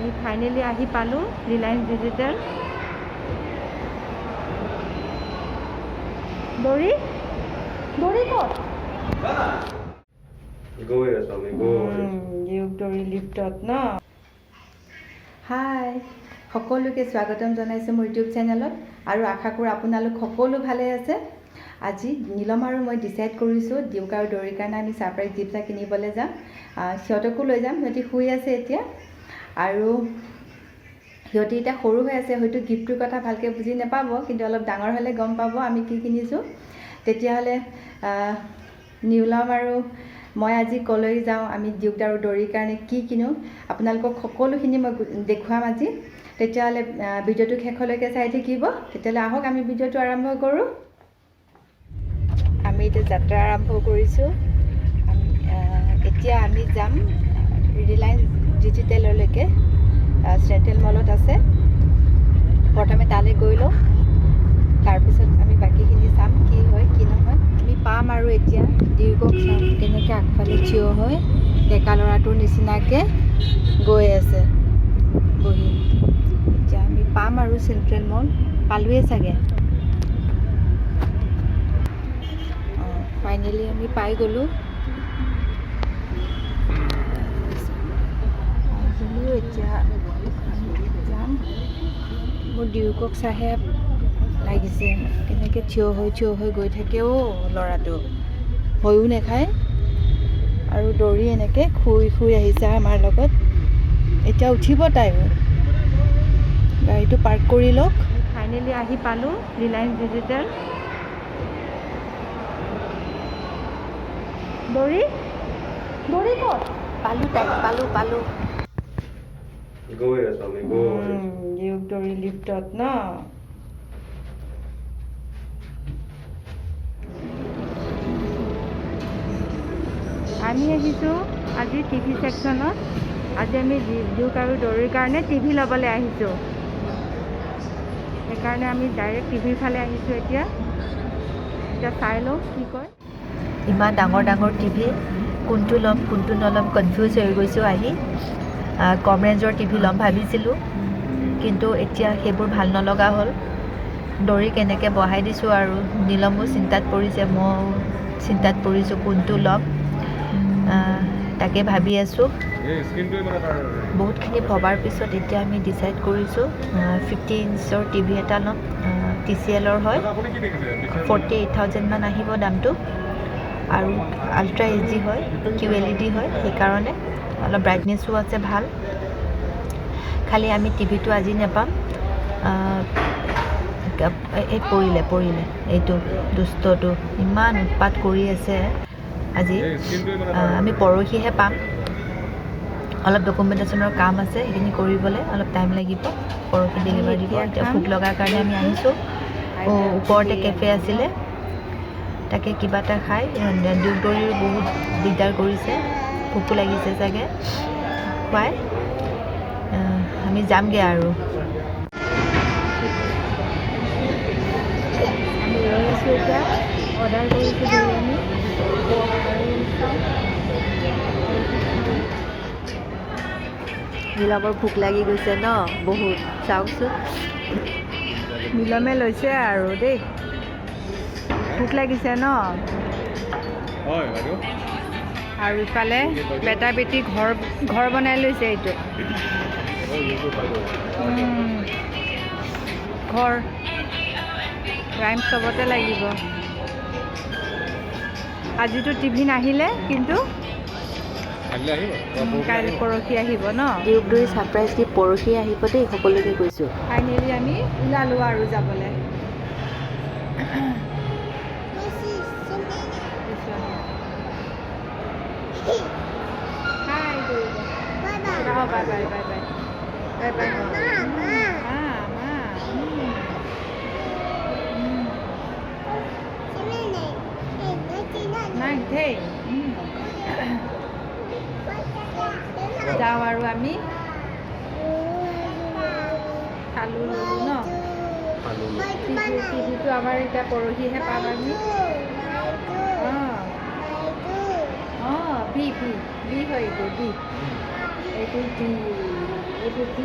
আমি ফাইনেলি আহি পালোঁ ৰিলায়েন্স ডিজিটেল। দৌৰি ক'ত দৌৰি লিফ্টত ন। হাই, সকলোকে স্বাগতম জনাইছোঁ মোৰ ইউটিউব চেনেলত, আৰু আশা কৰোঁ আপোনালোক সকলো ভালে আছে। আজি নীলম আৰু মই ডিচাইড কৰিছোঁ ডিউক আৰু দৌৰিৰ কাৰণে আমি ছাৰপ্ৰাইজ গিফ্ট এটা কিনিবলৈ যাম। সিহঁতকো লৈ যাম, সিহঁতি শুই আছে এতিয়া, আৰু সিহঁতি এতিয়া সৰু হৈ আছে, হয়তো গিফ্টটোৰ কথা ভালকৈ বুজি নাপাব, কিন্তু অলপ ডাঙৰ হ'লে গম পাব আমি কি কিনিছোঁ। তেতিয়াহ'লে নীলম আৰু মই আজি ক'লৈ যাওঁ, আমি ডিউক আৰু দৌৰিৰ কাৰণে কি কিনো, আপোনালোকক সকলোখিনি মই দেখুৱাম আজি। তেতিয়াহ'লে ভিডিঅ'টো শেষলৈকে চাই থাকিব। তেতিয়াহ'লে আহক আমি ভিডিঅ'টো আৰম্ভ কৰোঁ। আমি এতিয়া যাত্ৰা আৰম্ভ কৰিছোঁ। এতিয়া আমি যাম ৰিলায়েন্স ডিজিটেললৈকে, চেণ্ট্ৰেল মলত আছে। প্ৰথমে তালৈ গৈ লওঁ, তাৰপিছত আমি বাকীখিনি চাম কি হয় কি নহয়। আমি পাম আৰু এতিয়া ডিউকক চাম কেনেকৈ আগফালে থিয় হয় ডেকা ল'ৰাটোৰ নিচিনাকৈ গৈ আছে বহি। এতিয়া আমি পাম আৰু চেণ্ট্ৰেল মল পালোৱে চাগে। ফাইনেলি আমি পাই গ'লোঁ। এতিয়া যাম। মোৰ ডিউকক চাহে লাগিছে, কেনেকৈ থিয় হৈ গৈ থাকেও ল'ৰাটো, ভয়ো নাখায়। আৰু দৌৰি এনেকৈ শুই আহিছে আমাৰ লগত। এতিয়া উঠিব তাইও, গাড়ীটো পাৰ্ক কৰি লওক। ফাইনেলি আহি পালোঁ ৰিলায়েন্স ডিজিটেল। দৌৰি ক'ত পালোঁ তাইক, পালোঁ ডিউক দৌৰি লিফ্টত ন। আমি আহিছোঁ আজি টিভি ছেকশ্যনত। আজি আমি ডিউক আৰু দৌৰিৰ কাৰণে টিভি ল'বলৈ আহিছোঁ, সেইকাৰণে আমি ডাইৰেক্ট টিভিৰ ফালে আহিছোঁ। এতিয়া চাই লওঁ কি কয়। ইমান ডাঙৰ ডাঙৰ টিভি, কোনটো ল'ম কোনটো নল'ম কনফিউজ হৈ গৈছোঁ আহি। কম ৰেঞ্জৰ টিভি ল'ম ভাবিছিলোঁ, কিন্তু এতিয়া সেইবোৰ ভাল নলগা হ'ল। দৌৰি কেনেকৈ বহাই দিছোঁ, আৰু নীলমো চিন্তাত পৰিছে, ময়ো চিন্তাত পৰিছোঁ কোনটো ল'ম, তাকে ভাবি আছোঁ। বহুতখিনি ভবাৰ পিছত এতিয়া আমি ডিচাইড কৰিছোঁ 50 ইঞ্চৰ টিভি এটা ল'ম। TCLৰ হয়, 48,000 মান আহিব দামটো, আৰু আল্ট্ৰা HD হয়, QLED হয়, সেইকাৰণে অলপ ব্ৰাইটনেছো আছে ভাল। খালি আমি টিভিটো আজি নাপাম। এই পৰিলে এইটো দুষ্টটো ইমান উৎপাত কৰি আছে আজি। আমি পৰহিহে পাম। অলপ ডকুমেণ্টেশ্যনৰ কাম আছে, সেইখিনি কৰিবলৈ অলপ টাইম লাগিব। পৰহি ডেলিভাৰী দিব। এতিয়া ভোক লগাৰ কাৰণে আমি আহিছোঁ। ওপৰতে কেফে আছিলে, তাকে কিবা এটা খাই। ডিউক দৌৰিও বহুত দিগদাৰ কৰিছে, ভোকো লাগিছে চাগে, খুৱাই আমি যামগৈ আৰু। আমি ৰৈ আছোঁ এতিয়া, অৰ্ডাৰ কৰিছোঁ বিৰিয়ানী। নীলমৰ ভোক লাগি গৈছে ন বহুত, চাওকচোন নীলমে লৈছে আৰু দেই, ভোক লাগিছে ন। আৰু ইফালে বেটা বেটি ঘৰ বনাই লৈছে। এইটো ঘৰ ৰাইম চবতে লাগিব। আজিতো টিভি নাহিলে, কিন্তু কাইলৈ পৰহি আহিব ন। ডিউক দৌৰি ছাৰপ্ৰাইজ দি পৰহি আহিব দেই, সকলোকে কৈছোঁ। ফাইনেলি আমি ওলালোঁ আৰু যাবলৈ। যাওঁ আৰু আমি খালোঁ ললোঁ ন। টিভিটো আমাৰ এতিয়া পৰহিহে পাম আমি। বি হয় এইটো, এইটো বি। এইটো কি